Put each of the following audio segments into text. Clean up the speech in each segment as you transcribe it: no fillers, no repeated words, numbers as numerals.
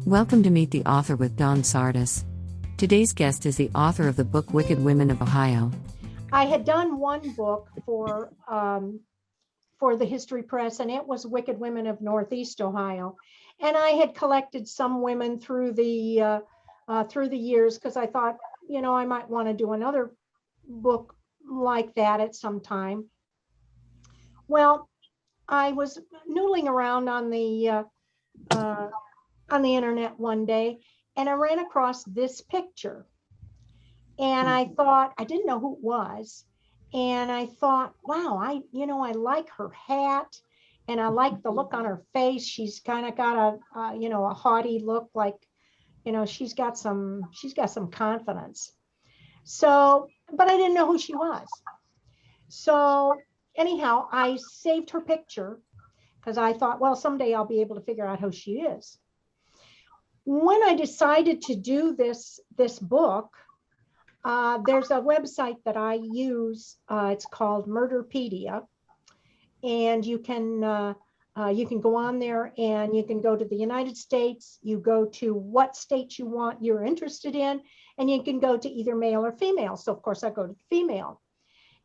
Welcome to Meet the Author with Dawn Sardis. Today's guest is the author of the book Wicked Women of Ohio. I had done one book for the History Press, and it was Wicked Women of Northeast Ohio. And I had collected some women through the years because I thought, I might want to do another book like that at some time. Well, I was noodling around on the internet one day, and I ran across this picture. And I thought, I didn't know who it was. And I thought, wow, I like her hat, and I like the look on her face. She's kind of got a haughty look, like, she's got some confidence. So, but I didn't know who she was. So anyhow, I saved her picture because I thought, well, someday I'll be able to figure out who she is. When I decided to do this book, there's a website that I use. It's called Murderpedia, and you can go on there and you can go to the United States. You go to what state you're interested in, and you can go to either male or female. So of course I go to female,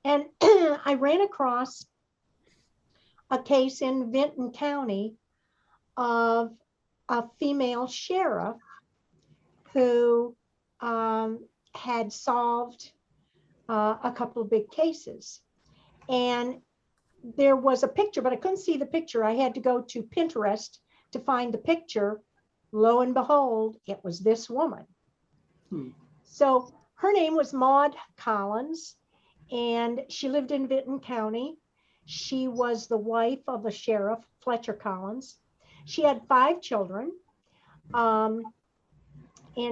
and I ran across a case in Vinton County of a female sheriff who had solved a couple of big cases. And there was a picture, but I couldn't see the picture. I had to go to Pinterest to find the picture. Lo and behold, it was this woman. So her name was Maud Collins, and she lived in Vinton County. She was the wife of the sheriff, Fletcher Collins. She had 5 children, and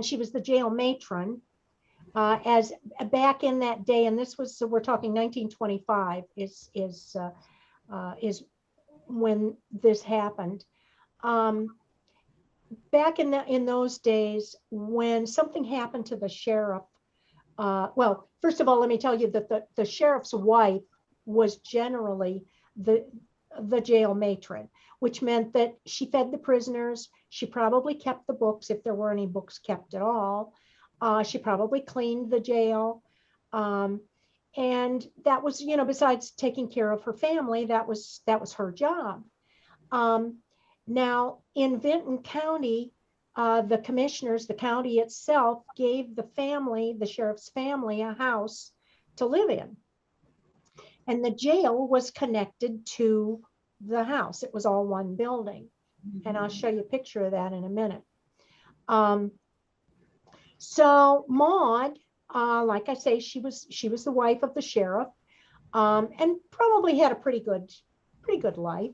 she was the jail matron. As back in that day, and this was, so we're talking 1925 is when this happened. Back in those days, when something happened to the sheriff, well, first of all, let me tell you that the sheriff's wife was generally the jail matron, which meant that she fed the prisoners. She probably kept the books if there were any books kept at all. She probably cleaned the jail. And that was, besides taking care of her family, that was her job. Now in Vinton County, the commissioners, the county itself, gave the sheriff's family, a house to live in. And the jail was connected to the house. It was all one building. And I'll show you a picture of that in a minute. So Maud, like I say, she was the wife of the sheriff, and probably had a pretty good life.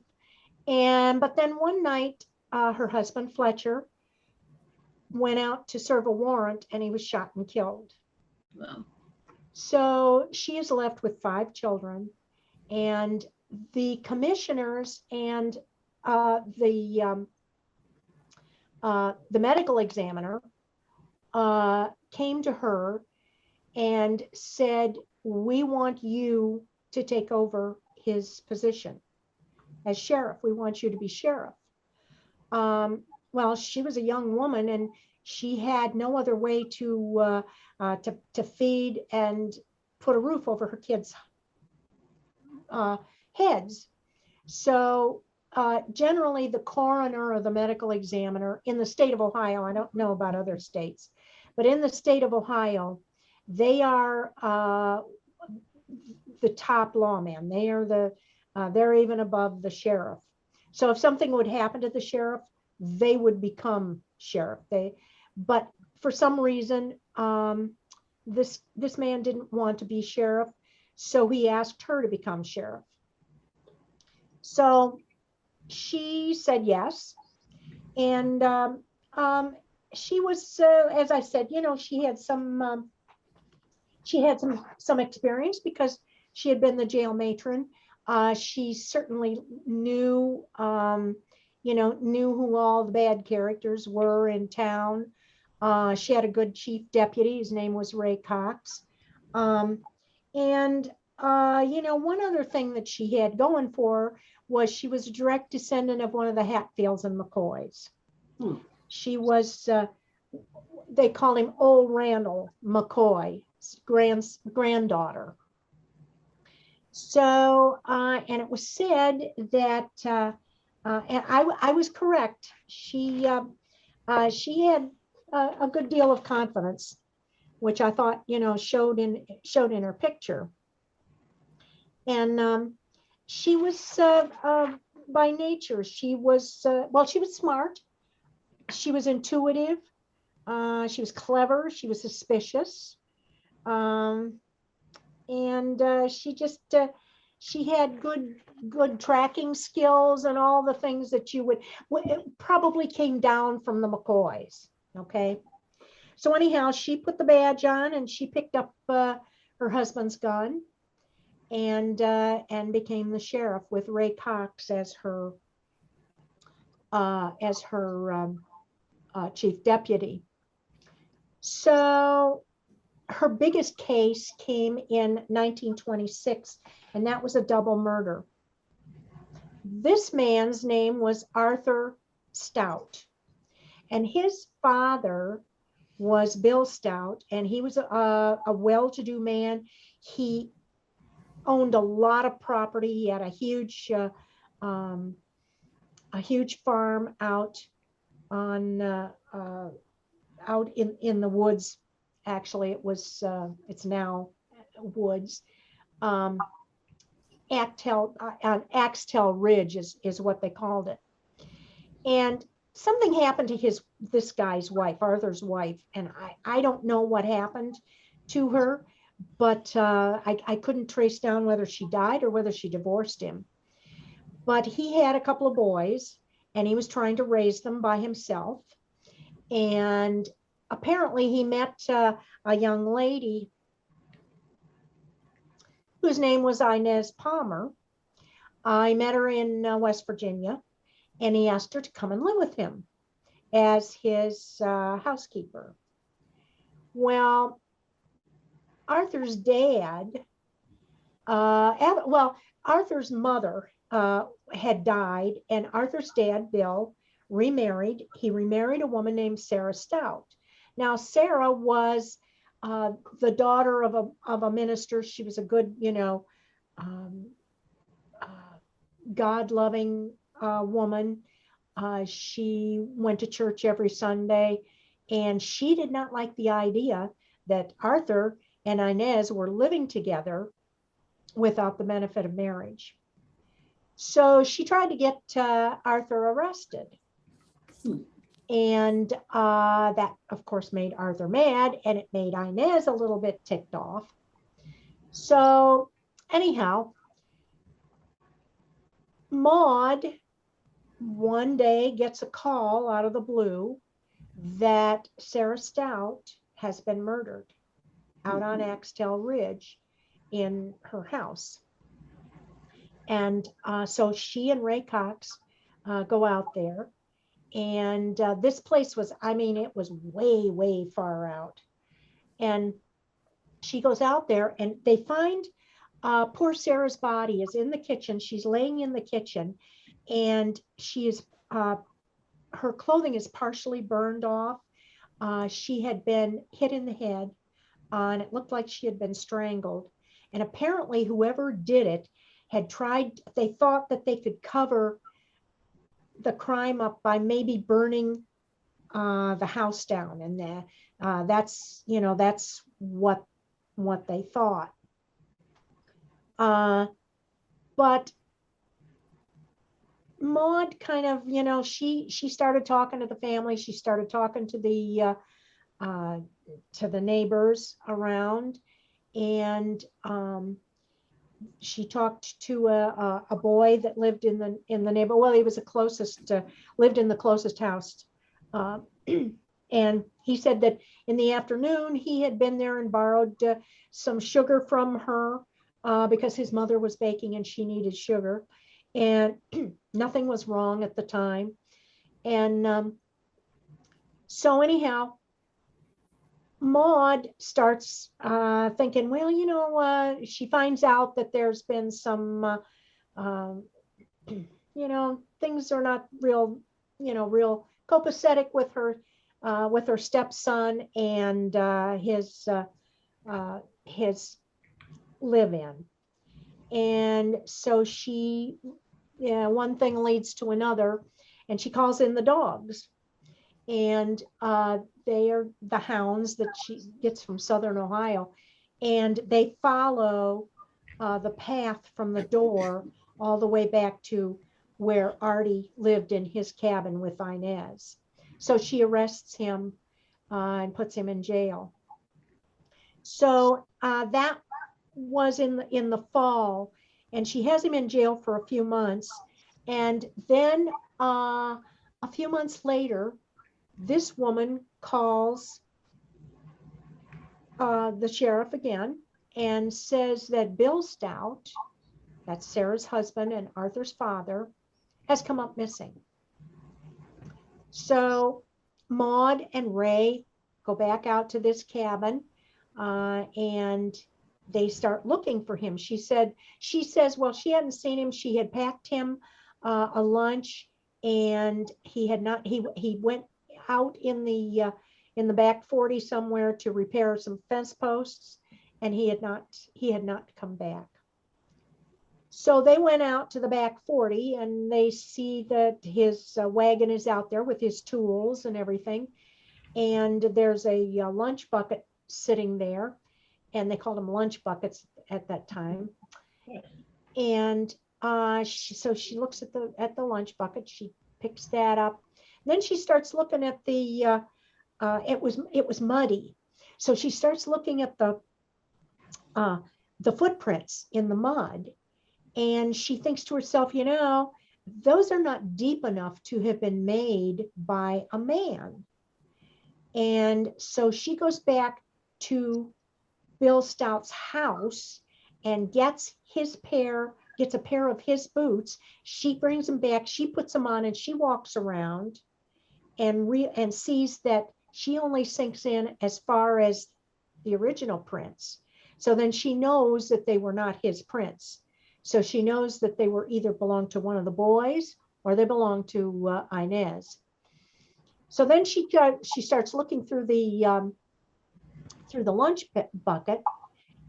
But then one night, her husband Fletcher went out to serve a warrant, and he was shot and killed. Wow. So she is left with 5 children, and the commissioners and the medical examiner came to her and said, we want you to take over his position as sheriff. We want you to be sheriff. Well, she was a young woman, and she had no other way to feed and put a roof over her kids' heads. So generally the coroner or the medical examiner in the state of Ohio, I don't know about other states, but in the state of Ohio, they are the top lawman. They are they're even above the sheriff. So if something would happen to the sheriff, they would become sheriff. But for some reason, this man didn't want to be sheriff, so he asked her to become sheriff. So she said yes, and she was, as I said, she had some experience because she had been the jail matron. She certainly knew who all the bad characters were in town. She had a good chief deputy. His name was Ray Cox. One other thing that she had going for was she was a direct descendant of one of the Hatfields and McCoys. She was, they call him Old Randall McCoy's granddaughter. So, and it was said that, and I was correct. She had a good deal of confidence, which I thought, showed in her picture. And she was, by nature, she was, she was smart. She was intuitive. She was clever. She was suspicious. And she had good tracking skills and all the things that it probably came down from the McCoys. Okay. So anyhow, she put the badge on and she picked up her husband's gun and became the sheriff with Ray Cox as her chief deputy. So her biggest case came in 1926, and that was a double murder. This man's name was Arthur Stout, and his father was Bill Stout, and he was a well-to-do man. He owned a lot of property. He had a huge farm out on out in the woods. Actually, it's now woods. Axtell Ridge is what they called it. And something happened to this guy's wife, Arthur's wife, and I don't know what happened to her, but I couldn't trace down whether she died or whether she divorced him. But he had a couple of boys, and he was trying to raise them by himself. And apparently he met a young lady whose name was Inez Palmer. I met her in West Virginia, and he asked her to come and live with him as his housekeeper. Well, Arthur's Arthur's mother had died, and Arthur's dad, Bill, remarried. He remarried a woman named Sarah Stout. Now, Sarah was the daughter of a minister. She was a good, God-loving woman. She went to church every Sunday, and she did not like the idea that Arthur and Inez were living together without the benefit of marriage. So she tried to get Arthur arrested. And that, of course, made Arthur mad, and it made Inez a little bit ticked off. So anyhow, Maud one day gets a call out of the blue that Sarah Stout has been murdered out on Axtell Ridge in her house. And so she and Ray Cox go out there. And this place was, it was way, way far out. And she goes out there, and they find poor Sarah's body is in the kitchen. She's laying in the kitchen, and she is, her clothing is partially burned off. She had been hit in the head, and it looked like she had been strangled. And apparently whoever did it had tried, they thought that they could cover the crime up by maybe burning the house down, and that's what they thought. But Maud kind of, she started talking to the family. She started talking to the neighbors around, and she talked to a boy that lived in the neighborhood. Well, he was the closest, lived in the closest house. And he said that in the afternoon, he had been there and borrowed some sugar from her because his mother was baking and she needed sugar. And nothing was wrong at the time. And so anyhow, Maud starts thinking, well, she finds out that there's been some, things are not real copacetic with her stepson and his live-in. And so she, yeah, one thing leads to another, and she calls in the dogs. And they are the hounds that she gets from Southern Ohio. And they follow the path from the door all the way back to where Artie lived in his cabin with Inez. So she arrests him and puts him in jail. So that was in the fall, and she has him in jail for a few months. And then a few months later, this woman calls the sheriff again and says that Bill Stout, that's Sarah's husband and Arthur's father, has come up missing. So Maud and Ray go back out to this cabin and they start looking for him. She says, well, she hadn't seen him. She had packed him a lunch, and he went out in the back 40 somewhere to repair some fence posts, and he had not come back. So they went out to the back 40, and they see that his wagon is out there with his tools and everything, and there's a lunch bucket sitting there, and they called them lunch buckets at that time. And so she looks at the lunch bucket. She picks that up. Then she starts looking at the it was muddy, so she starts looking at the footprints in the mud, and she thinks to herself, those are not deep enough to have been made by a man. And so she goes back to Bill Stout's house and gets a pair of his boots. She brings them back, she puts them on, and she walks around and sees that she only sinks in as far as the original prints. So then she knows that they were not his prints. So she knows that they were either belonged to one of the boys or they belonged to Inez. So then she starts looking through the lunch bucket,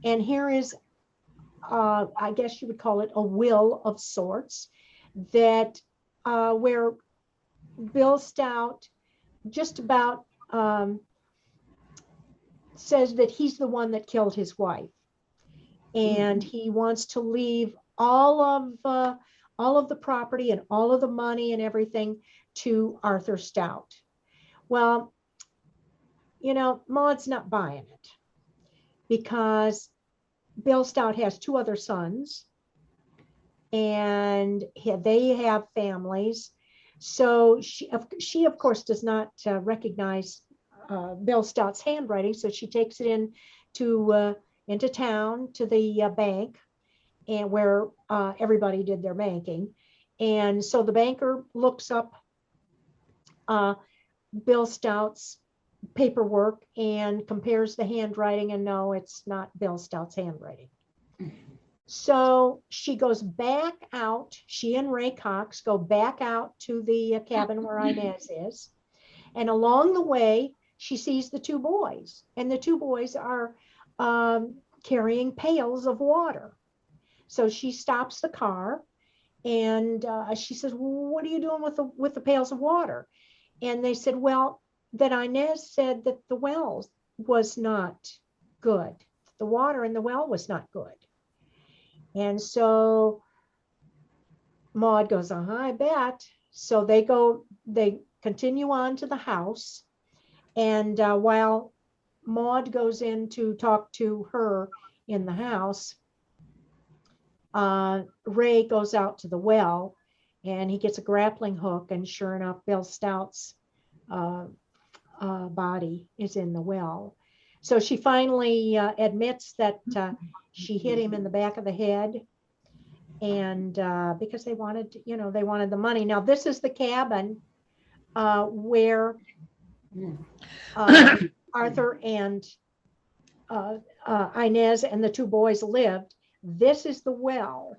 and here is, I guess you would call it a will of sorts, that where Bill Stout just about says that he's the one that killed his wife, and he wants to leave all of the property and all of the money and everything to Arthur Stout. Well, Maud's not buying it, because Bill Stout has two other sons, and they have families. So she of course does not recognize Bill Stout's handwriting. So she takes it into town to the bank, and where everybody did their banking. And so the banker looks up Bill Stout's paperwork and compares the handwriting, and no, it's not Bill Stout's handwriting. So she goes back out, she and Ray Cox go back out to the cabin where Inez is, and along the way she sees the two boys, and the two boys are carrying pails of water. So she stops the car, and she says, well, what are you doing with the pails of water? And they said, well, that Inez said that the well was not good. The water in the well was not good. And so Maud goes, I bet. So they continue on to the house. And while Maud goes in to talk to her in the house, Ray goes out to the well, and he gets a grappling hook, and sure enough, Bill Stout's body is in the well. So she finally admits that she hit him in the back of the head, and because they wanted the money. Now this is the cabin where Arthur and Inez and the two boys lived. This is the well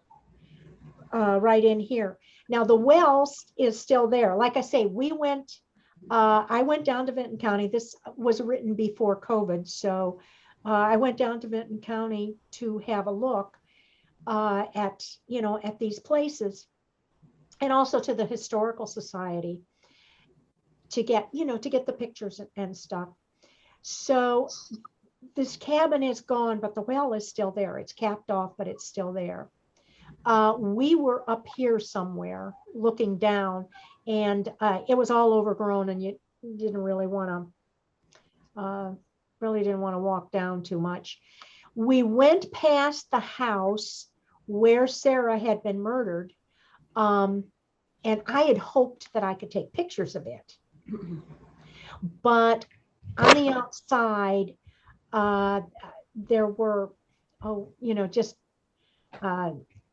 right in here. Now the well is still there. Like I say, we went I went down to Vinton County. This was written before COVID. So I went down to Vinton County to have a look at, at these places, and also to the Historical Society to get, to get the pictures and stuff. So this cabin is gone, but the well is still there. It's capped off, but it's still there. We were up here somewhere looking down, and it was all overgrown, and you didn't really want to walk down too much. We went past the house where Sarah had been murdered, and I had hoped that I could take pictures of it. But on the outside, there were, just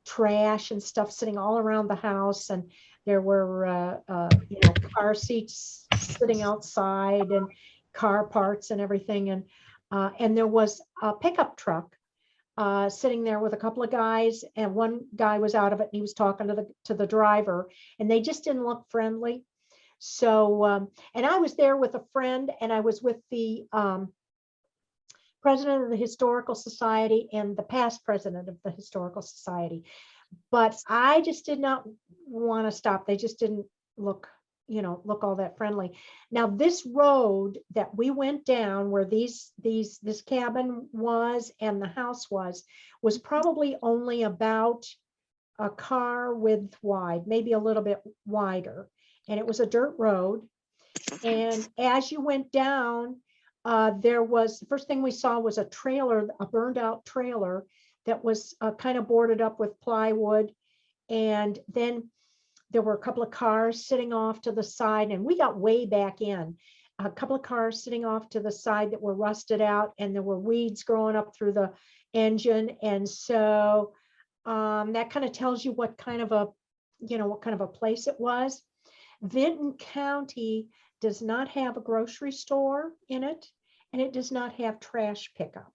trash and stuff sitting all around the house, and there were car seats sitting outside, and car parts and everything, and there was a pickup truck sitting there with a couple of guys, and one guy was out of it, and he was talking to the driver, and they just didn't look friendly. So and I was there with a friend, and I was with the president of the Historical Society and the past president of the Historical Society. But I just did not want to stop. They just didn't look all that friendly. Now, this road that we went down, where this cabin was and the house was probably only about a car width wide, maybe a little bit wider. And it was a dirt road. And as you went down, the first thing we saw was a trailer, a burned out trailer that was kind of boarded up with plywood. And then there were a couple of cars sitting off to the side, and we got way back in. A couple of cars sitting off to the side that were rusted out, and there were weeds growing up through the engine. And so that kind of tells you what kind of a place it was. Vinton County does not have a grocery store in it, and it does not have trash pickup.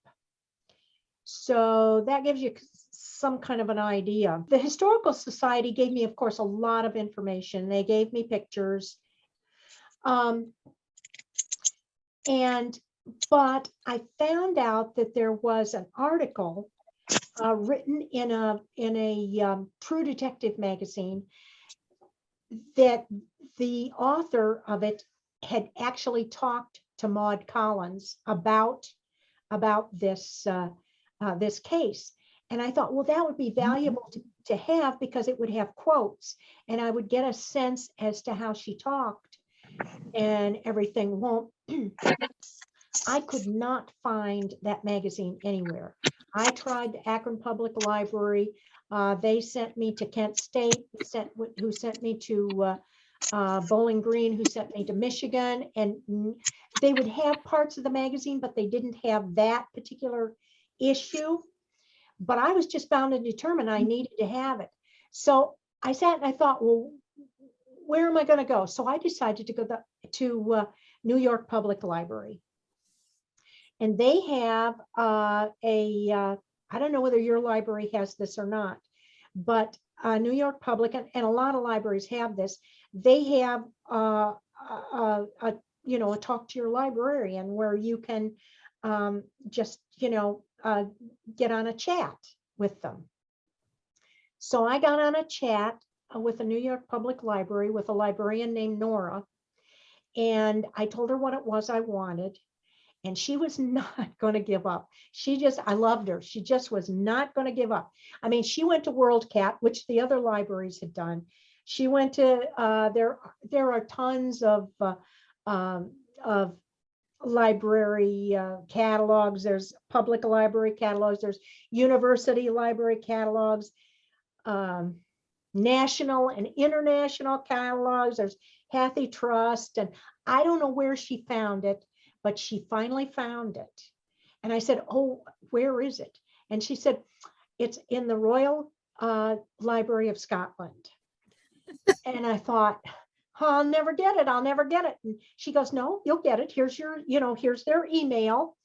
So that gives you some kind of an idea. The Historical Society gave me, of course, a lot of information. They gave me pictures. But I found out that there was an article written in a True Detective magazine that the author of it had actually talked to Maud Collins about this this case. And I thought, well, that would be valuable to have, because it would have quotes, and I would get a sense as to how she talked and everything. Well, I could not find that magazine anywhere. I tried the Akron Public Library. They sent me to Kent State, who sent me to Bowling Green, who sent me to Michigan. And they would have parts of the magazine, but they didn't have that particular issue. But I was just bound and determined I needed to have it. So I sat and I thought, well, where am I going to go? So I decided to go to New York Public Library. And they have I don't know whether your library has this or not, but New York Public, and a lot of libraries have this. They have a talk to your librarian, where you can just get on a chat with them. So I got on a chat with the New York Public Library with a librarian named Nora, and I told her what it was I wanted. And she was not going to give up. I loved her. She just was not going to give up. I mean, she went to WorldCat, which the other libraries had done. She went to, there are tons of library catalogs. There's public library catalogs. There's university library catalogs, national and international catalogs. There's Hattie Trust. And I don't know where she found it, but she finally found it. And I said, oh, where is it? And she said, it's in the Royal Library of Scotland. And I thought, I'll never get it. I'll never get it. And she goes, no, you'll get it. Here's here's their email.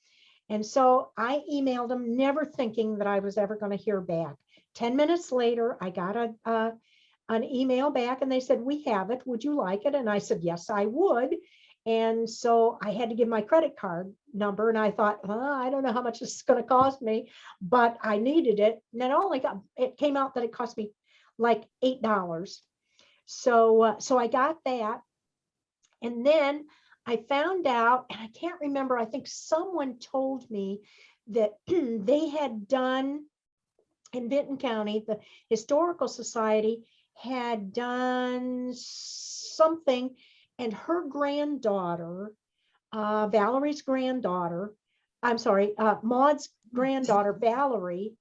And so I emailed them, never thinking that I was ever going to hear back. 10 minutes later, I got an email back, and they said, we have it. Would you like it? And I said, yes, I would. And so I had to give my credit card number, and I thought, I don't know how much this is going to cost me, but I needed it. And it came out that it cost me like $8. So I got that. And then I found out, and I can't remember, I think someone told me that they had done in Vinton County, the Historical Society had done something, and her granddaughter, Valerie's granddaughter, I'm sorry, Maud's granddaughter, Valerie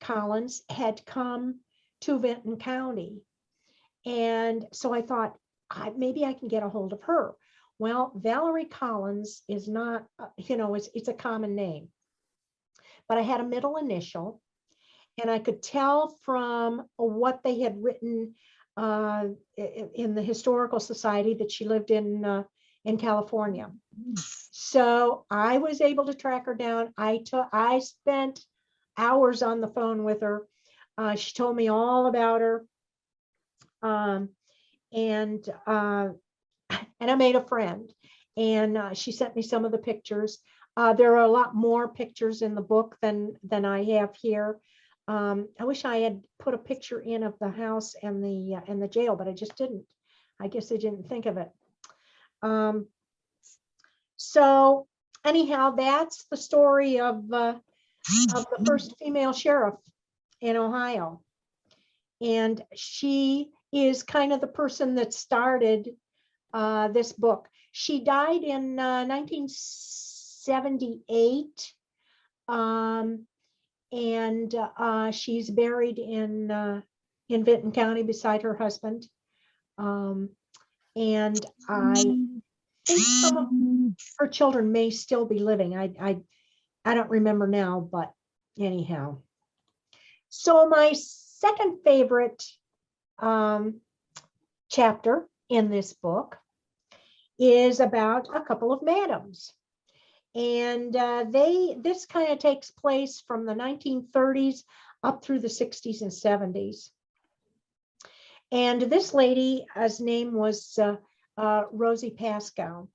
Collins, had come to Vinton County. And so I thought, maybe I can get a hold of her. Well, Valerie Collins is not, it's a common name, but I had a middle initial, and I could tell from what they had written in the Historical Society that she lived in California. So I was able to track her down. I spent hours on the phone with her. She told me all about her, and I made a friend. And she sent me some of the pictures. There are a lot more pictures in the book than I have here. I wish I had put a picture in of the house and the jail, but I just didn't. I guess I didn't think of it. So anyhow, that's the story of the first female sheriff in Ohio. And she is kind of the person that started this book. She died in 1978. And she's buried in Vinton County beside her husband. And I think some of her children may still be living. I don't remember now, but anyhow. So my second favorite chapter in this book is about a couple of madams. And this kind of takes place from the 1930s up through the 60s and 70s. And this lady's name was Rosie Pascoe.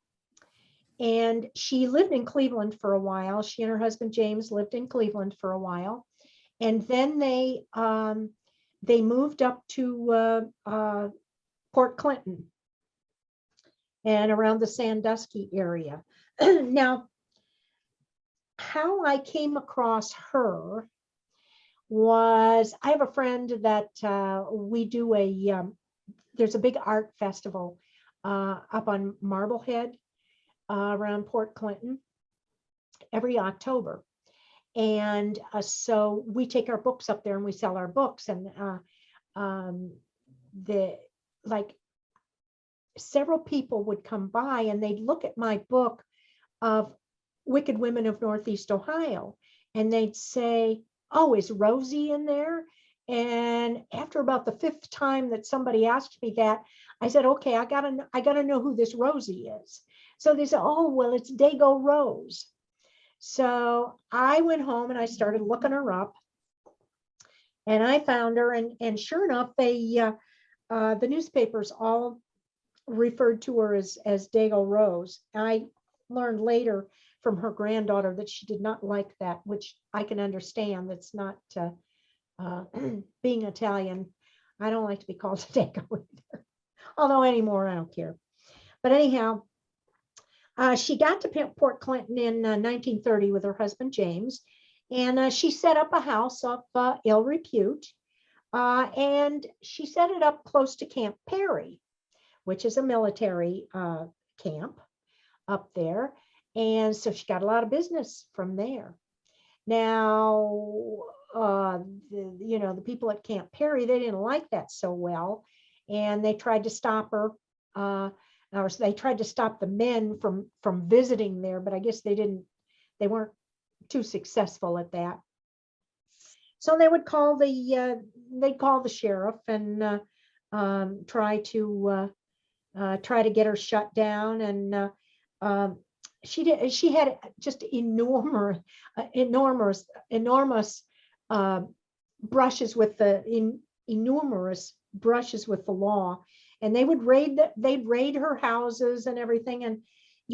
And she lived in Cleveland for a while. She and her husband James lived in Cleveland for a while. And then they moved up to Port Clinton and around the Sandusky area. Now, how I came across her was, I have a friend that we do there's a big art festival up on Marblehead around Port Clinton every October. And so we take our books up there and we sell our books. And several people would come by and they'd look at my book of Wicked Women of Northeast Ohio, and they'd say, "Oh, is Rosie in there?" And after about the fifth time that somebody asked me that, I said, "Okay, I gotta know who this Rosie is." So they said, "Oh, well, it's Dago Rose." So I went home and I started looking her up, and I found her, and sure enough, the newspapers all referred to her as Dago Rose. I learned later from her granddaughter that she did not like that, which I can understand. That's not being Italian. I don't like to be called Dago either. Although anymore, I don't care. But anyhow, she got to Port Clinton in 1930 with her husband, James, and she set up a house of ill repute, and she set it up close to Camp Perry, which is a military camp up there. And so she got a lot of business from there. Now, the people at Camp Perry, they didn't like that so well. And they tried to stop her, or they tried to stop the men from visiting there, but I guess they weren't too successful at that. So they would call the sheriff and try to get her shut down. And she had just enormous brushes with the law, and they'd raid her houses and everything.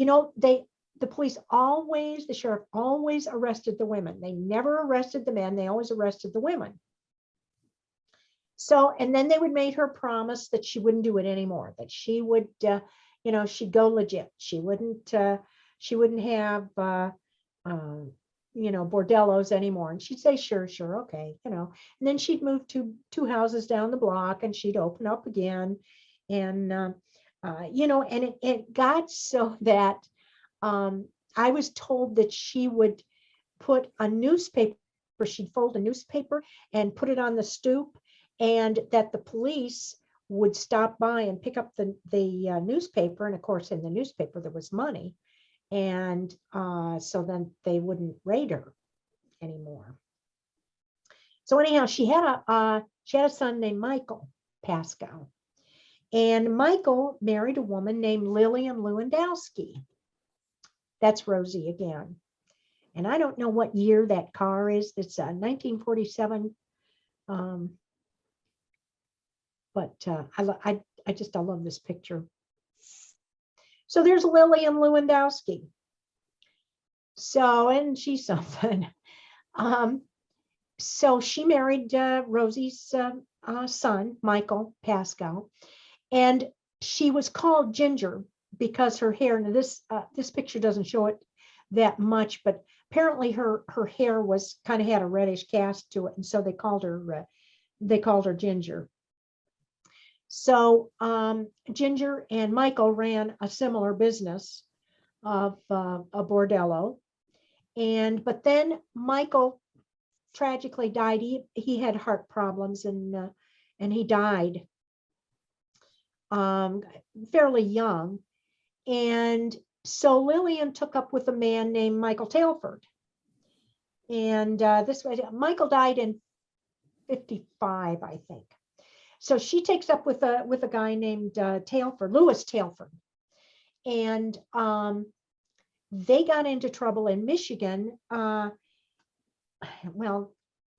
the police always, the sheriff always arrested the women. They never arrested the men. They always arrested the women. So, and then they would make her promise that she wouldn't do it anymore, that she would, she'd go legit. She wouldn't have, bordellos anymore. And she'd say, sure, okay, and then she'd move to 2 houses down the block, and she'd open up again. And, and it got so that I was told that she would put a newspaper, she'd fold a newspaper and put it on the stoop, and that the police would stop by and pick up the newspaper. And of course, in the newspaper, there was money. And so then they wouldn't raid her anymore. So anyhow, she had a son named Michael Pascal. And Michael married a woman named Lillian Lewandowski. That's Rosie again. And I don't know what year that car is. It's 1947. But I love this picture. So there's Lillian Lewandowski. So, and she's something. So she married Rosie's son, Michael Pascal, and she was called Ginger because her hair, and this picture doesn't show it that much, but apparently her hair was kind of had a reddish cast to it, and so they called her Ginger. So Ginger and Michael ran a similar business of a bordello, but then Michael tragically died. He had heart problems, and he died fairly young. And so Lillian took up with a man named Michael Tailford, and Michael died in 55, I think. So she takes up with a guy named Louis Tailford, and they got into trouble in Michigan. Well,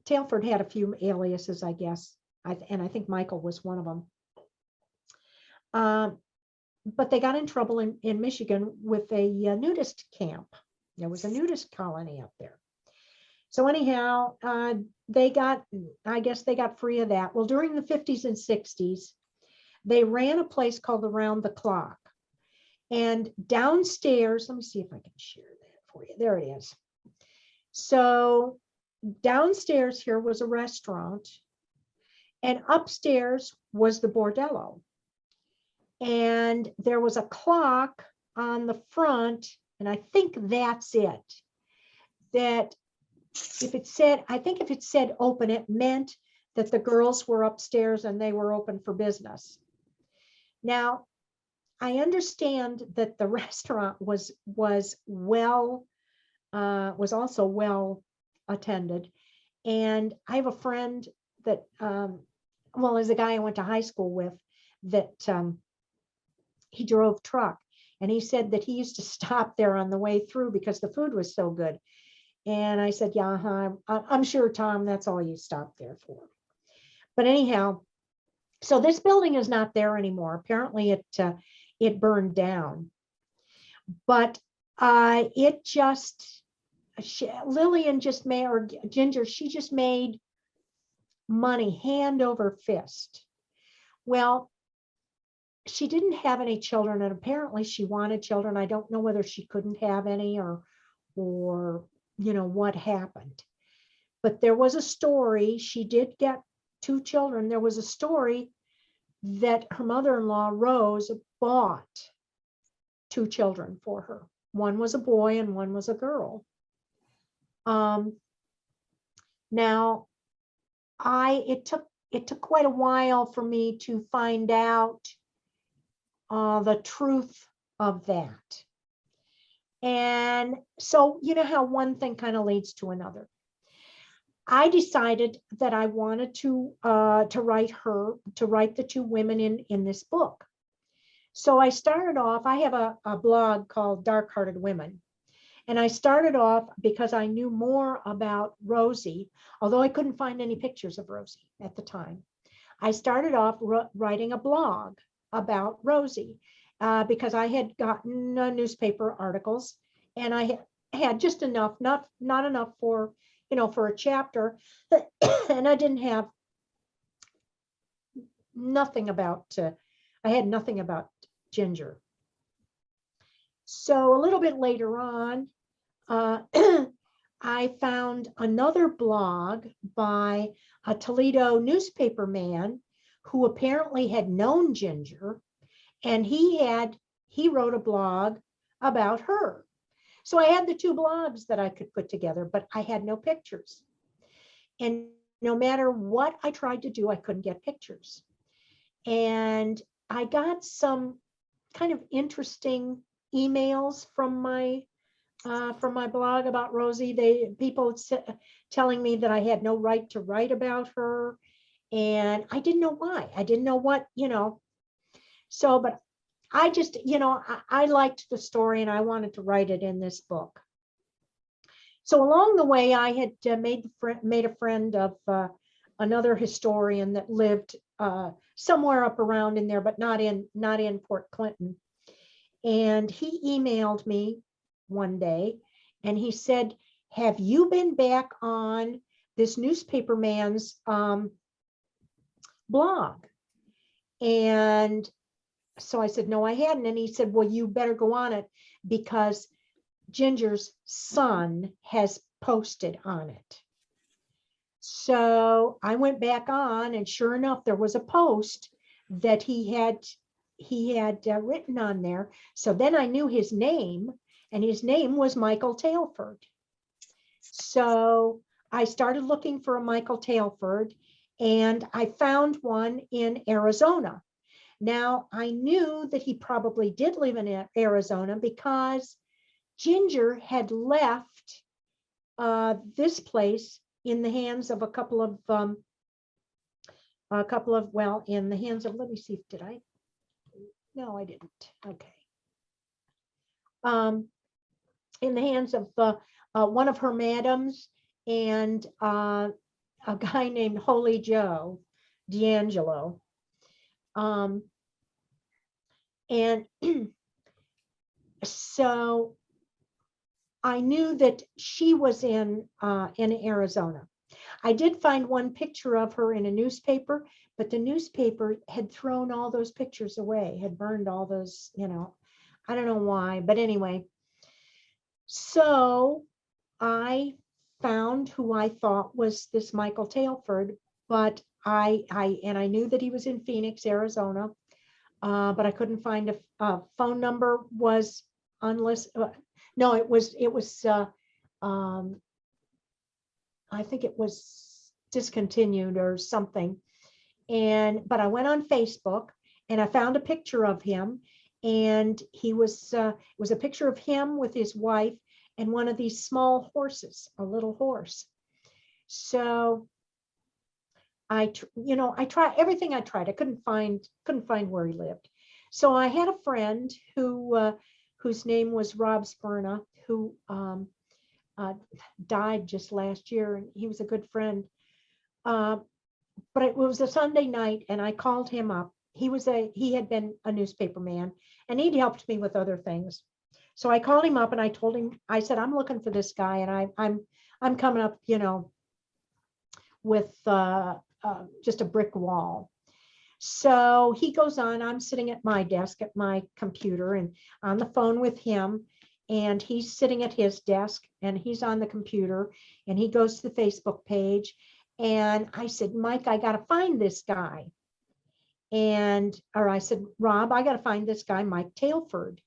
Tailford had a few aliases, I guess, and I think Michael was one of them. But they got in trouble in Michigan with a nudist camp. There was a nudist colony up there. So anyhow, they got free of that. Well, during the 50s and 60s, they ran a place called Around the Clock. And downstairs, let me see if I can share that for you. There it is. So downstairs here was a restaurant, and upstairs was the bordello. And there was a clock on the front, and I think that's it. That if it said open, it meant that the girls were upstairs and they were open for business. Now, I understand that the restaurant was also well attended. And I have a friend that, is a guy I went to high school with, that he drove truck. And he said that he used to stop there on the way through because the food was so good. And I said, yeah, I'm sure, Tom, that's all you stopped there for. But anyhow, so this building is not there anymore. Apparently it burned down. But Lillian just made, or Ginger, she just made money hand over fist. Well, she didn't have any children, and apparently she wanted children. I don't know whether she couldn't have any or what happened. But there was a story. She did get 2 children. There was a story that her mother-in-law, Rose, bought 2 children for her. One was a boy and one was a girl. Now, it took quite a while for me to find out the truth of that. And so, you know how one thing kind of leads to another. I decided that I wanted to write the 2 women in this book. So I started off, I have a blog called Dark Hearted Women. And I started off because I knew more about Rosie, although I couldn't find any pictures of Rosie at the time. I started off writing a blog about Rosie. because I had gotten newspaper articles, and I had just enough, not enough for, for a chapter, and I didn't have nothing about, I had nothing about Ginger. So a little bit later on, I found another blog by a Toledo newspaper man who apparently had known Ginger, and he wrote a blog about her. So I had the two blogs that I could put together, but I had no pictures. And no matter what I tried to do, I couldn't get pictures. And I got some kind of interesting emails from my blog about Rosie. People telling me that I had no right to write about her, and I didn't know why. I didn't know what, So, but I just, I liked the story, and I wanted to write it in this book. So along the way, I had made a friend of another historian that lived somewhere up around in there, but not in Port Clinton. And he emailed me one day, and he said, "Have you been back on this newspaper man's blog?" And so I said, "No, I hadn't." And he said, "Well, you better go on it, because Ginger's son has posted on it." So I went back on, and sure enough, there was a post that he had written on there. So then I knew his name, and his name was Michael Tailford. So I started looking for a Michael Tailford, and I found one in Arizona. Now, I knew that he probably did live in Arizona, because Ginger had left this place in the hands of a couple of, well, in the hands of, let me see, did I? No, I didn't. Okay. In the hands of one of her madams, and a guy named Holy Joe D'Angelo. And so I knew that she was in Arizona. I did find one picture of her in a newspaper, but the newspaper had thrown all those pictures away, had burned all those, I don't know why, but anyway. So I found who I thought was this Michael Tailford, but I knew that he was in Phoenix, Arizona, but I couldn't find a phone number. Was unlisted. No, it was I think it was discontinued or something. But I went on Facebook, and I found a picture of him, and it was a picture of him with his wife and one of these small horses, a little horse. So I tried everything I tried. I couldn't find where he lived. So I had a friend whose name was Rob Sperna, who died just last year, and he was a good friend. But it was a Sunday night, and I called him up. He had been a newspaper man, and he'd helped me with other things. So I called him up, and I told him, I said, "I'm looking for this guy, and I'm coming up, with just a brick wall." So he goes on. I'm sitting at my desk at my computer and on the phone with him, and he's sitting at his desk, and he's on the computer, and he goes to the Facebook page. And I said, "Mike, I got to find this guy." Or I said, "Rob, I got to find this guy, Mike Tailford."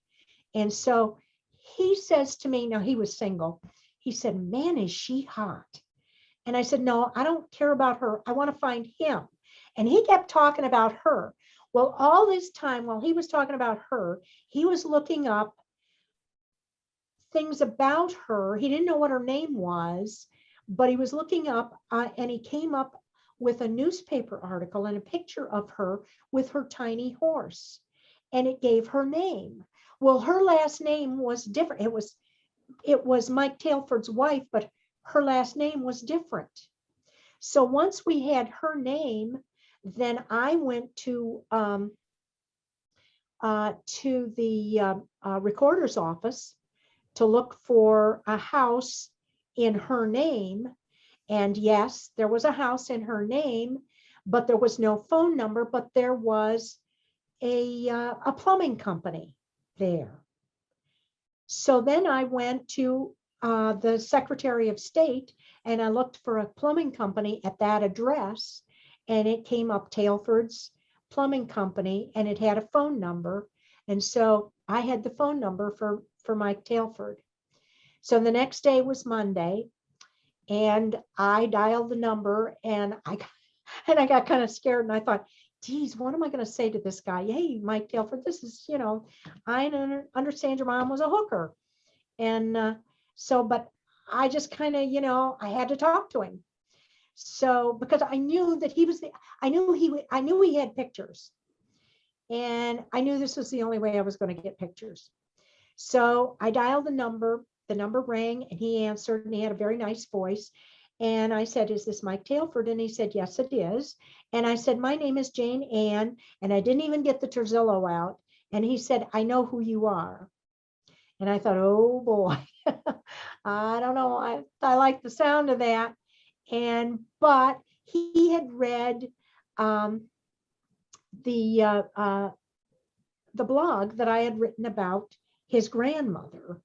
And so he says to me, now he was single. He said, "Man, is she hot?" And I said, "No, I don't care about her. I want to find him." And he kept talking about her. Well, all this time while he was talking about her, he was looking up things about her. He didn't know what her name was, but he was looking up, and he came up with a newspaper article and a picture of her with her tiny horse, and it gave her name. Well, her last name was different. It was Mike Tailford's wife, but her last name was different. So once we had her name, then I went to to the recorder's office to look for a house in her name. And yes, there was a house in her name, but there was no phone number, but there was a plumbing company there. So then I went to the Secretary of State and I looked for a plumbing company at that address, and it came up Tailford's Plumbing Company, and it had a phone number. And so I had the phone number for Mike Tailford. So the next day was Monday, and I dialed the number, and I got kind of scared, and I thought, geez, what am I going to say to this guy? Hey, Mike Tailford, this is, I understand your mom was a hooker. And but I just kind of, I had to talk to him. So because I knew that I knew he had pictures, and I knew this was the only way I was going to get pictures. So I dialed the number rang, and he answered, and he had a very nice voice. And I said, is this Mike Tailford? And he said, yes, it is. And I said, my name is Jane Ann. And I didn't even get the Turzillo out. And he said, I know who you are. And I thought, oh boy, I don't know. I like the sound of that. But he had read the blog that I had written about his grandmother,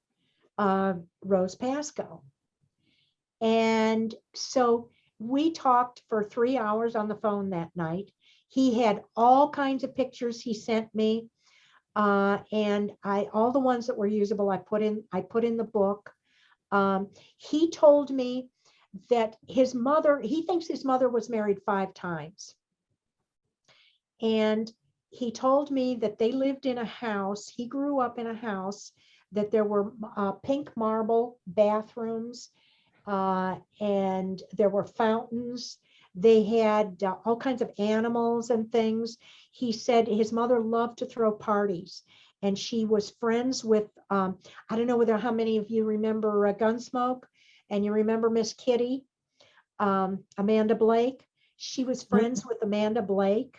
Rose Pasco. And so we talked for 3 hours on the phone that night. He had all kinds of pictures he sent me. And all the ones that were usable, I put in the book. He told me that he thinks his mother was married 5 times. And he told me that they lived in a house. He grew up in a house that there were pink marble bathrooms, and there were fountains. They had all kinds of animals and things. He said his mother loved to throw parties, and she was friends with, I don't know how many of you remember Gunsmoke, and you remember Miss Kitty, Amanda Blake. She was friends with Amanda Blake.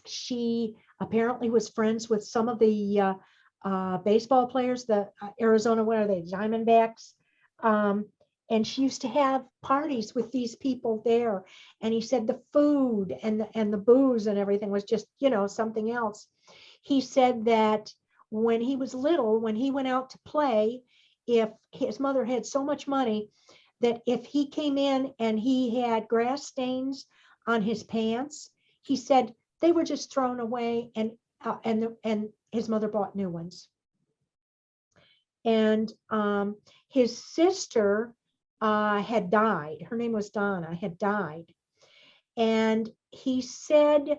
She apparently was friends with some of the baseball players, the Arizona, what are they, Diamondbacks? And she used to have parties with these people there. And he said the food and the booze and everything was just, something else. He said that when he was little, when he went out to play, if his mother had so much money that if he came in and he had grass stains on his pants, he said they were just thrown away, and his mother bought new ones. And his sister had died. Her name was Donna, had died. And he said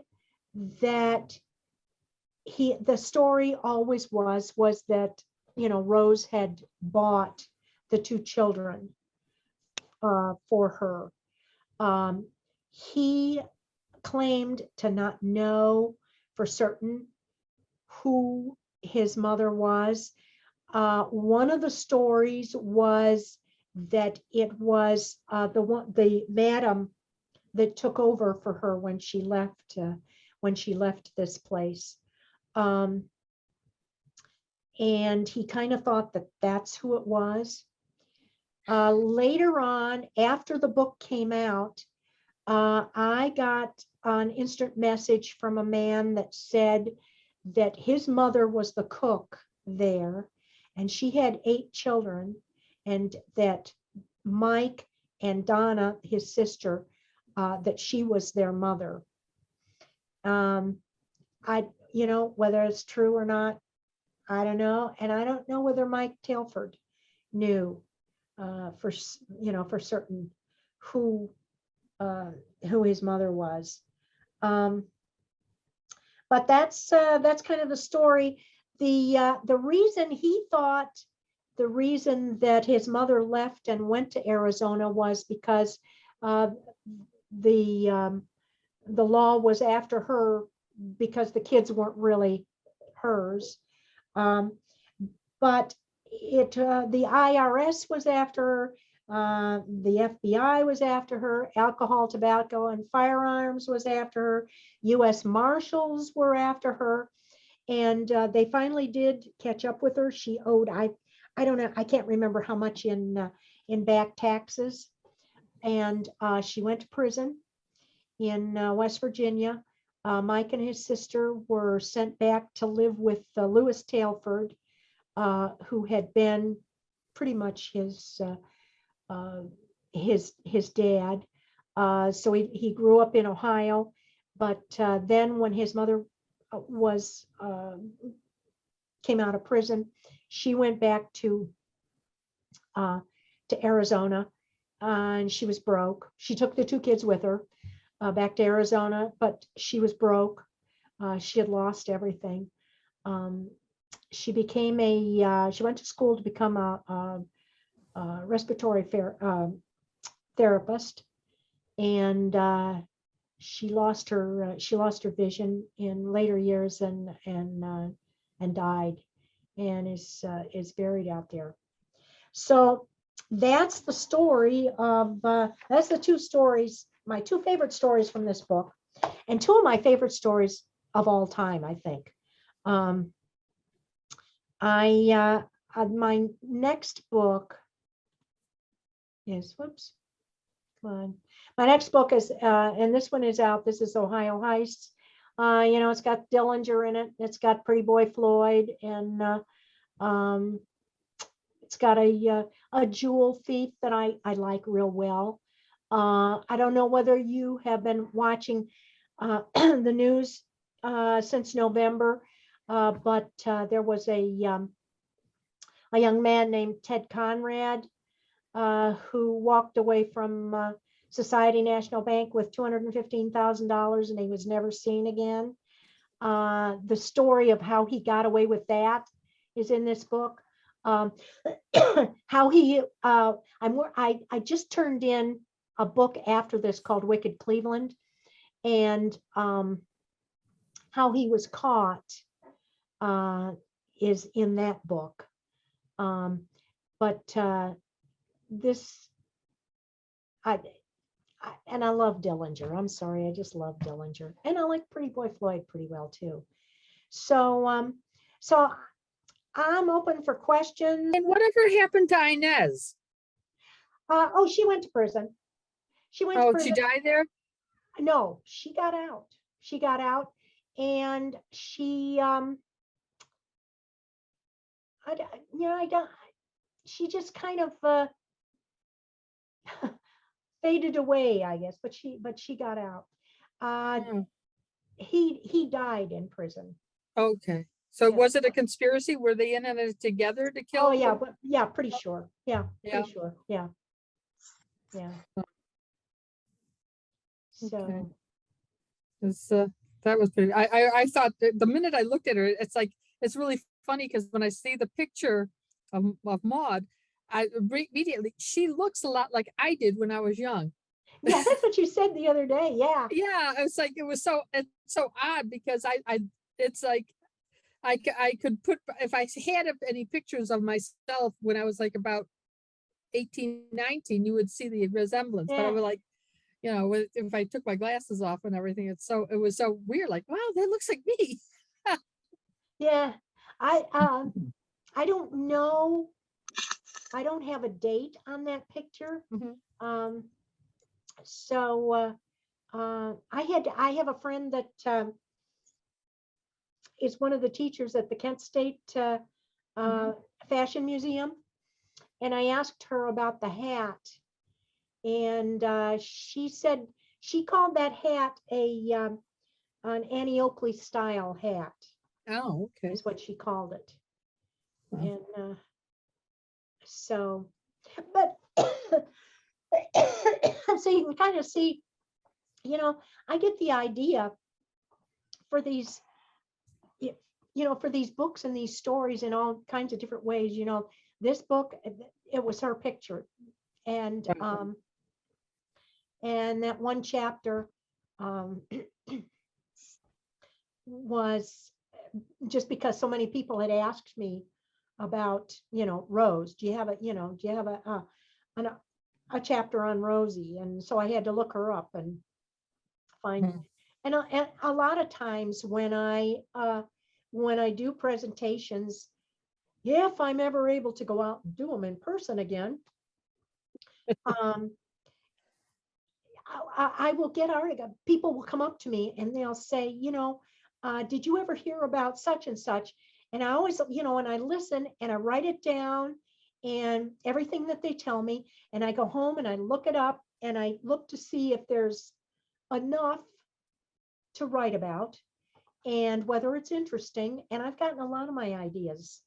that the story always was that, Rose had bought the 2 children for her. He claimed to not know for certain who his mother was. One of the stories was that it was the madam that took over for her when she left this place. And he kind of thought that that's who it was. Later on, after the book came out, I got an instant message from a man that said that his mother was the cook there, and she had 8 children, and that Mike and Donna, his sister, that she was their mother. Whether it's true or not, I don't know. And I don't know whether Mike Tailford knew for certain who his mother was. But that's kind of the story. The reason that his mother left and went to Arizona was because the law was after her because the kids weren't really hers. But the IRS was after her. The FBI was after her. Alcohol, tobacco, and firearms was after her. U.S. Marshals were after her. And they finally did catch up with her. She owed, I don't know, I can't remember how much in back taxes. And she went to prison in West Virginia. Mike and his sister were sent back to live with Lewis Tailford, who had been pretty much his dad. So he grew up in Ohio, but then when his mother was came out of prison, she went back to Arizona, and she was broke. She took the 2 kids with her back to Arizona, but she was broke. She had lost everything. She became she went to school to become a respiratory therapist, and she lost her vision in later years and died, and is buried out there. So that's the story of that's the 2 stories, my 2 favorite stories from this book, and 2 of my favorite stories of all time, I think. My next book is, whoops, come on. My next book is, and this one is out. This is Ohio Heists. It's got Dillinger in it. It's got Pretty Boy Floyd, and it's got a jewel thief that I like real well. I don't know whether you have been watching the news since November, but there was a young man named Ted Conrad who walked away from Society National Bank with $215,000, and he was never seen again. The story of how he got away with that is in this book. How he, I just turned in a book after this called Wicked Cleveland, and how he was caught is in that book. But this, and I love Dillinger. I'm sorry, I just love Dillinger, and I like Pretty Boy Floyd pretty well too. So, so I'm open for questions. And whatever happened to Inez? Oh, she went to prison. She went to Oh, prison. she died there? No, she got out. She got out, and she, I don't. She just kind of faded away, I guess. But she got out. Oh, He died in prison. okay. So Yeah. was it a conspiracy? Were they in it together to kill? Oh yeah, but yeah, pretty sure. Yeah, Yeah. pretty sure. Yeah, yeah. So. Okay. It's, that was pretty. I thought the minute I looked at her, it's like it's really funny because when I see the picture of Maud, I immediately she looks a lot like I did when I was young. Yeah, that's what you said the other day. Yeah. Yeah, it's like it's so odd because it's like I could put if I had any pictures of myself when I was like about 18, 19, you would see the resemblance. But I Yeah. was like, if I took my glasses off and everything, it was so weird. Like, wow, that looks like me. Yeah. I don't know. I don't have a date on that picture. Mhm. So I have a friend that is one of the teachers at the Kent State Fashion Museum, and I asked her about the hat, and she said she called that hat an Annie Oakley style hat. Oh, okay. Is what she called it. Wow. And so, but so you can kind of see, I get the idea for these, for these books and these stories in all kinds of different ways. This book, it was her picture, and Wow. and that one chapter was just because so many people had asked me about, Rose, do you have a a chapter on Rosie, and so I had to look her up and find. Mhm. And a lot of times when I do presentations, if I'm ever able to go out and do them in person again, um, I will get article. People will come up to me and they'll say, did you ever hear about such and such? And I always, and I listen and I write it down and everything that they tell me. And I go home and I look it up and I look to see if there's enough to write about and whether it's interesting. And I've gotten a lot of my ideas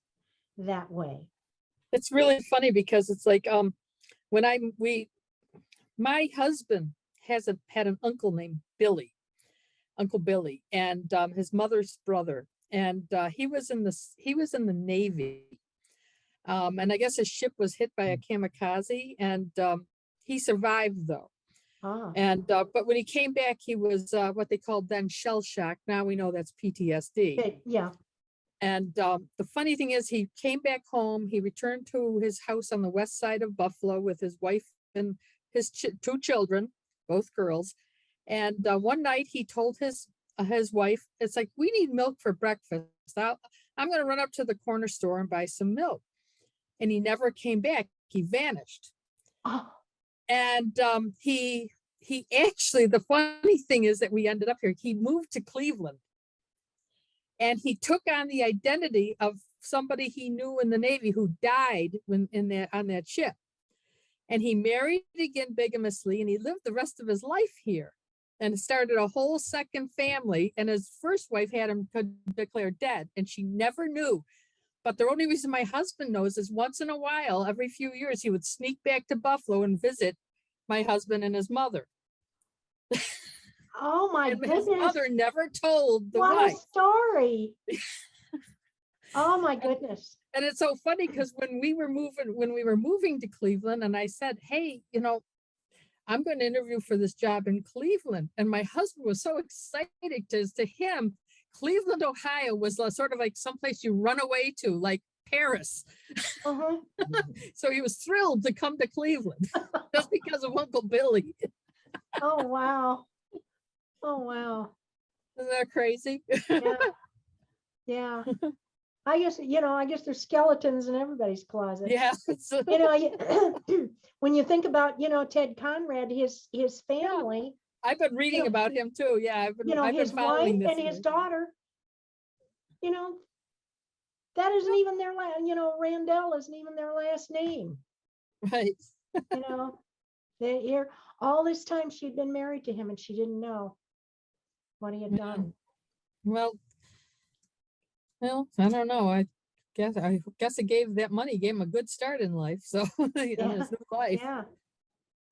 that way. It's really funny because it's like, when my husband had an uncle named Uncle Billy, and his mother's brother, and he was in the Navy, and I guess his ship was hit by a kamikaze, and he survived though. Ah, And but when he came back, he was what they called then shell shock. Now we know that's PTSD. yeah. And the funny thing is, he came back home. He returned to his house on the west side of Buffalo with his wife and his two children, both girls. And one night he told his wife, "It's like, we need milk for breakfast. I'm going to run up to the corner store and buy some milk." And he never came back. He vanished. Oh, And he actually, the funny thing is that we ended up here. He moved to Cleveland. And he took on the identity of somebody he knew in the Navy who died on that ship. And he married again bigamously, and he lived the rest of his life here and started a whole second family. And his first wife had him declared dead, and she never knew. But the only reason my husband knows is once in a while, every few years, he would sneak back to Buffalo and visit my husband and his mother. oh my And his goodness. mother never told the What a wife. story. Oh my goodness. And it's so funny because when we were moving to Cleveland, and I said, "Hey, I'm going to interview for this job in Cleveland," and my husband was so excited because to him, Cleveland, Ohio was sort of like someplace you run away to, like Paris. Uh-huh. So he was thrilled to come to Cleveland just because of Uncle Billy. Oh wow. Oh wow. Isn't that crazy? Yeah. Yeah. I guess there's skeletons in everybody's closet. Yeah. When you think about, Ted Conrad, his family, I've been reading about him too. Yeah, I've been his wife following this. and his daughter, that isn't even their Randall isn't even their last name. Right. They here all this time she'd been married to him and she didn't know what he had done. Well, I don't know. I guess it gave him a good start in life. So his new life. Yeah.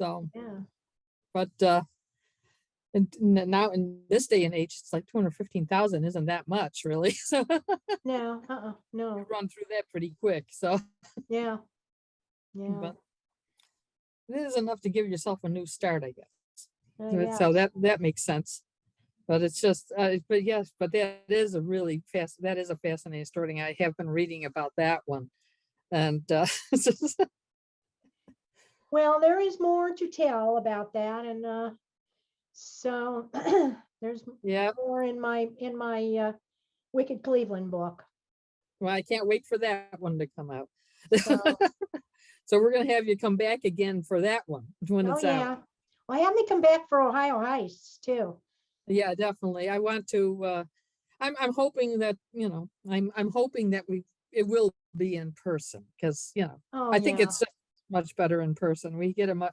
So, Yeah. but and now in this day and age, it's like 215,000 isn't that much, really. So No. No. you run through that pretty quick. So Yeah. Yeah. but it is enough to give yourself a new start, I guess. Yeah. So that makes sense. But it's just, but yes, but that is a fascinating story. I have been reading about that one, and Well, there is more to tell about that, and so there's more in my Wicked Cleveland book. well, I can't wait for that one to come out. So, So we're gonna have you come back again for that one when it's out. Well, have me come back for Ohio Heights too. Yeah, definitely. I want to. I'm hoping that I'm hoping that it will be in person because I think it's just much better in person.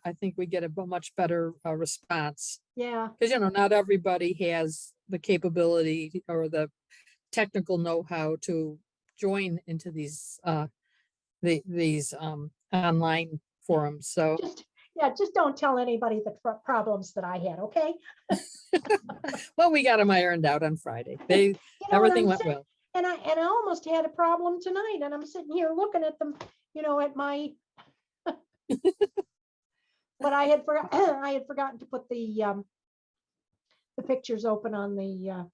I think we get a much better response. Yeah. Because not everybody has the capability or the technical know-how to join into these online forums. So just don't tell anybody the problems that I had, okay? well, we got them ironed out on Friday. Everything went well. And I almost had a problem tonight, and I'm sitting here looking at them, at my. But I had forgotten to put the pictures open on the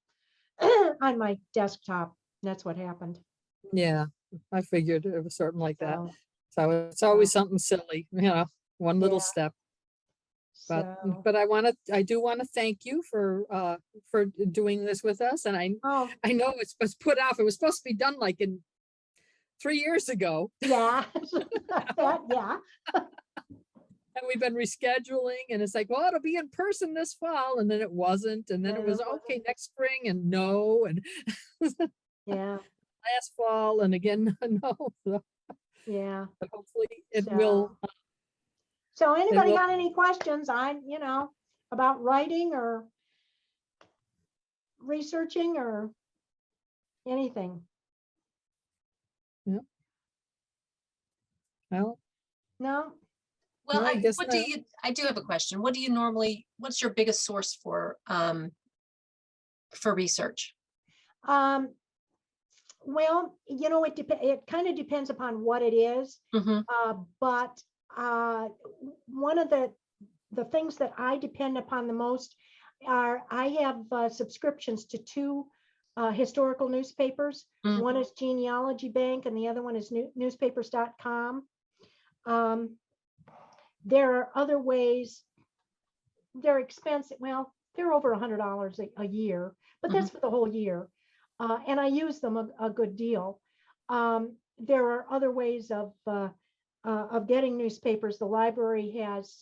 on my desktop. That's what happened. Yeah, I figured it was something like that. So it's always something silly, one little step. But So, I do want to thank you for doing this with us. And oh, I know it was put off. It was supposed to be done like in 3 years ago. yeah, that, yeah, And we've been rescheduling, and it's like, well, it'll be in person this fall, and then it wasn't, and then it was okay next spring, and no, and yeah, last fall, and again no. So, yeah. but hopefully it So, will. so It anybody will. got any questions about writing or researching or anything? Yeah. Well, No? Well, no, I guess what not. do you, I do have a question. What do you normally, what's your biggest source for research? Um, well, it kind of depends upon what it is. Mhm. But one of the things that I depend upon the most are I have subscriptions to two historical newspapers. Mm. One is Genealogy Bank and the other one is newspapers.com. There are other ways. They're expensive. Well, they're over $100 a year, but that's for the whole year. And I use them a good deal. There are other ways of getting newspapers. The library has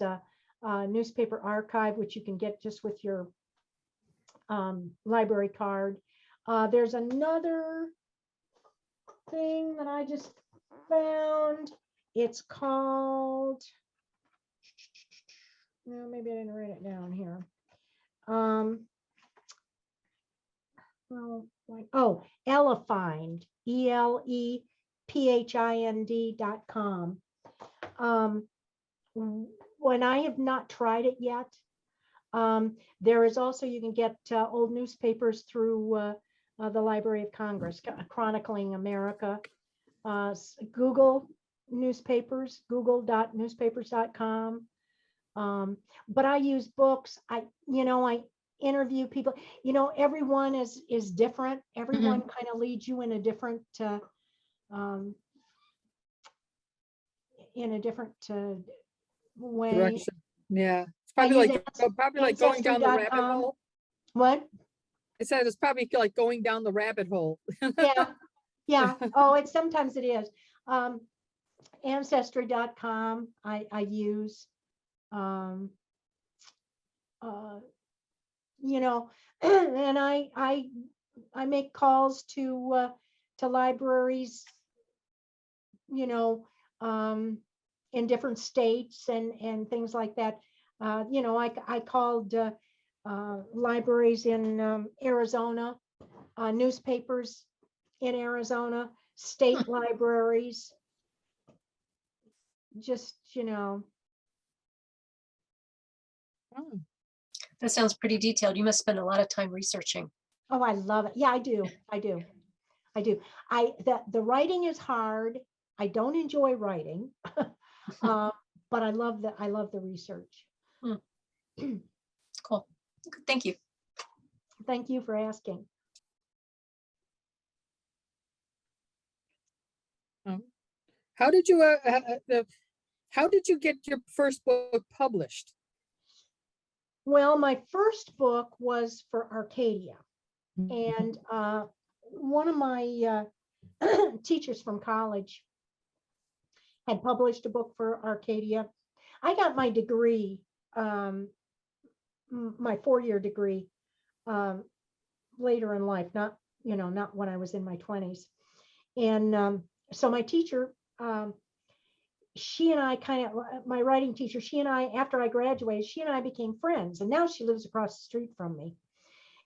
newspaper archive, which you can get just with your library card. There's another thing that I just found. It's called, no, maybe I didn't write it down here. Elefind, ELEPHIND.com. When I have not tried it yet, there is also, you can get old newspapers through the Library of Congress, chronicling America. Google newspapers, google.newspapers.com. But I use books. I interview people. Everyone is different. Everyone kind of leads you in a different way. Direction. Yeah, it's I probably use like going down the rabbit Ancestry.com. hole. What? I said it's probably like going down the rabbit hole. Yeah. Oh, sometimes it is. Ancestry.com. I use. And I make calls to libraries, in different states and things like that. I called libraries in Arizona, newspapers in Arizona, state libraries, just, Oh, That sounds pretty detailed. You must spend a lot of time researching. oh, I love it. Yeah, I do. The writing is hard. I don't enjoy writing, but I love the research. Cool. Thank you. Thank you for asking. how did you get your first book published? Well, my first book was for Arcadia, and one of my teachers from college had published a book for Arcadia. I got my degree, my 4-year degree, later in life, not when I was in my 20s. And so my teacher, she and I my writing teacher, she and I, after I graduated, she and I became friends. And now she lives across the street from me.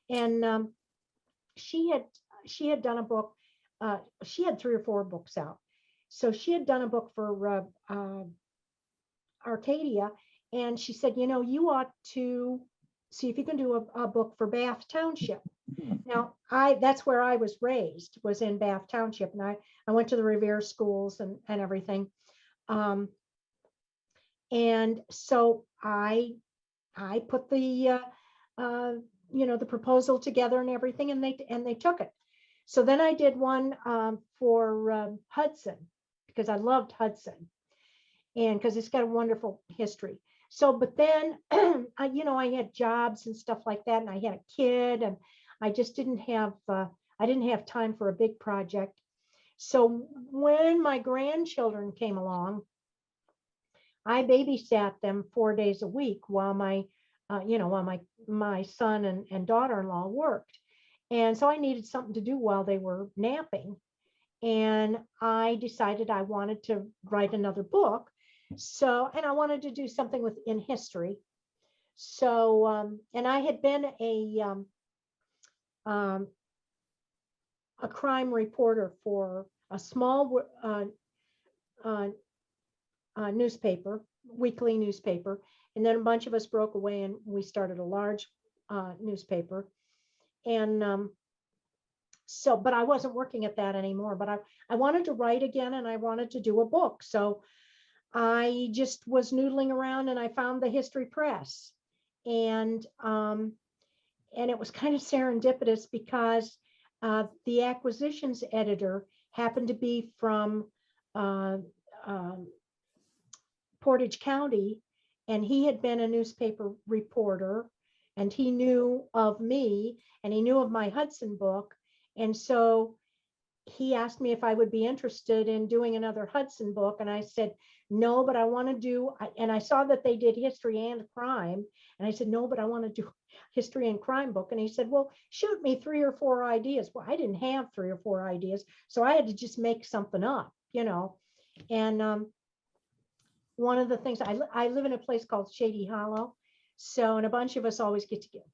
And she had done a book. She had 3 or 4 books out. So she had done a book for Arcadia. And she said, you ought to see if you can do a book for Bath Township. Now, that's where I was raised, was in Bath Township. And I went to the Revere schools and everything. And so I put the the proposal together and everything, and they took it. So then I did one for Hudson, because I loved Hudson. and because it's got a wonderful history. So, but then, I had jobs and stuff like that, and I had a kid, and I just didn't have, I didn't have time for a big project. So when my grandchildren came along, I babysat them 4 days a week while my son and daughter-in-law worked. And so I needed something to do while they were napping. And I decided I wanted to write another book. So, and I wanted to do something in history. So, and I had been a crime reporter for a small newspaper, weekly newspaper. And then a bunch of us broke away and we started a large newspaper. And so, but I wasn't working at that anymore, but I wanted to write again and I wanted to do a book. So I just was noodling around and I found the History Press. And it was kind of serendipitous because the acquisitions editor happened to be from Portage County, and he had been a newspaper reporter, and he knew of me and he knew of my Hudson book. And so he asked me if I would be interested in doing another Hudson book. And I said, no, but I want to do, and I saw that they did history and crime. And I said, no, but I want to do history and crime book. And he said, well, shoot me 3 or 4 ideas. Well, I didn't have 3 or 4 ideas. So I had to just make something up, And one of the things, I live in a place called Shady Hollow. So, and a bunch of us always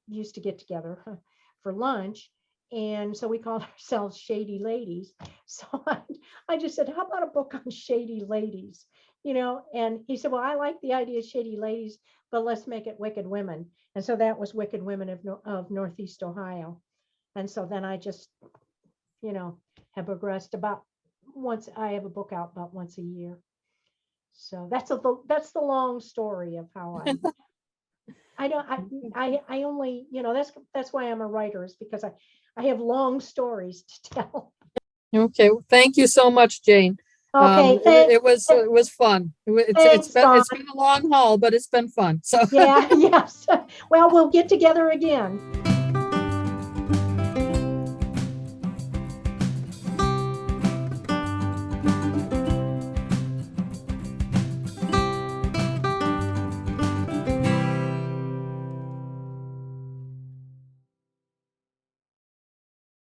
used to get together for lunch. And so we called ourselves Shady Ladies. So I just said, how about a book on Shady Ladies? And he said, well, I like the idea of Shady Ladies, but let's make it Wicked Women. And so that was Wicked Women of Northeast Ohio. And so then I just, have progressed I have a book out about once a year. So that's the long story of how I only, that's why I'm a writer, is because I have long stories to tell. Okay, thank you so much, Jane. Okay, it was fun. It's been a long haul, but it's been fun. So yeah, yes. Well, we'll get together again.